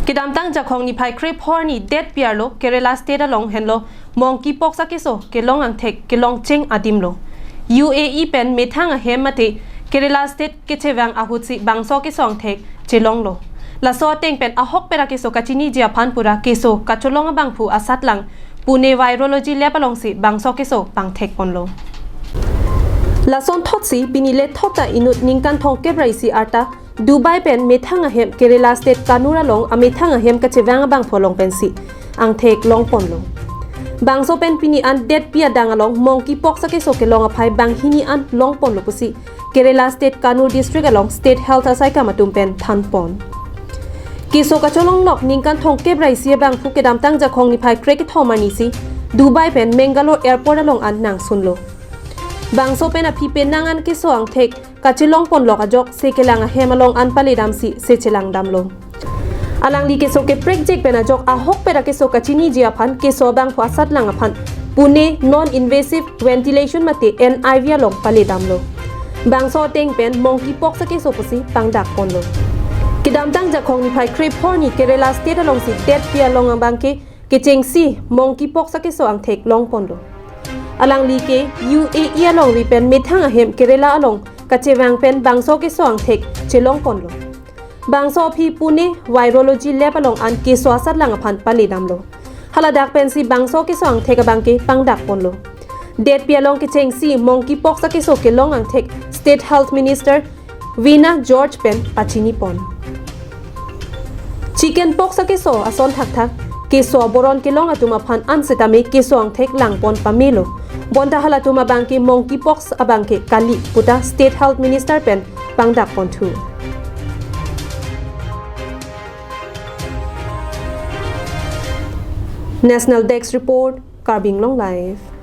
กิดามตั้งจากของนิพายคริปฮอร์นี่เด็ดเปียร์โลเกเรลาสเตดลงเห็นโลมองกีปอกสักกิโซเกลองอังเทกเกลองเชงอดิมโล UAE เป็นเมทังเฮมมาติเกเรลาสเตดเกเชวังอาหุสิบางโซกิสองเทกเจลองโลลาโซเต็งเป็นอาฮกเปรากิโซกัจินีเจียพันปุระกิโซกัจจลงบางผู้อาสัตหลังปูเนไวโรโลจีเลปลงสิบางโซกิโซบางเทกปนโลลาโซนทอดสีบินิเลทอดตาอินุดนิงกันทองเก็บไรสีอาร์ตาดูไบเป็นเมทังเฮมเกเรลาสเตดกานูระลงอเมทังเฮมกัจเจวังบางผู้ลงเป็นสิอังเทกลงปนโลบางโซเป็นปินีอันเด็ดเปียดังลงมองกีปอกสักกิโซเกลองอภัยบางฮินีอันลงปนโลกุสิเกเรลาสเตดกานูดิสทริกลงสเตดเฮลท์อาศัยกามาตุมเป็นทันปนกิโซกัจจลงหลอกนิงกันทองเก็บไรสีบางผู้เกดามตั้งจากของนิพายเครกิทอมานิสิดูไบเป็นเมงกาโลแอร์พอร์ตลงอันนางซุนโลบางโซเป็นอภิเป็นนางอันกิโซอังเทกกัจจลงปนหลอกอจกเซเกลังเฮมาลงอันปาเลดามสิเซเชลังดามโลอลังลีเกโซเกเปรกเจกเป็นอจกอาฮกเปราเกโซกัจินีเจียพันเกโซบางผู้อาสัตหลังพันปูเน่ non invasive ventilation มาติ NIV ลงปาเลดามโลบางโซเต็งเป็นมองกีปอกสเกโซปุสิปังดักปนโลกิดามตั้งจากของนิพายคริปพอร์นี่เกเรลาสเตดลงสิเด็ดเปียลงอังบังเกเจงซีมองกีปอกสเกโซอังเทกลงปนโลอลังลีเก UAE ลงรีเป็นเมทังเฮมเกเรลาลงกัจเจวังเป็นบางโซเกโซอังเทกเจลงปนโลบางโซพีปูเน่ไวโรโลจีเลปลงอันเกโซอาสัตหลังพันปาลีดามโลฮัลดักเป็นสิบางโซเกโซอังเทกบังเกปังดักปนโลเด็ดเปียลงเจงซีมองกีปอกสเกโซเกลงอังเทก State Health Minister วีนาจอร์จเป็นปัจจินีปนChicken pox sa keso ason thak keso boron kelong atuma phan ansetame keso ang thek lang pon pamilo bonta hala tuma bangki monkeypox abangke kali puta State Health Minister pen pangdak pon thu National Desk Report Karbing Long Live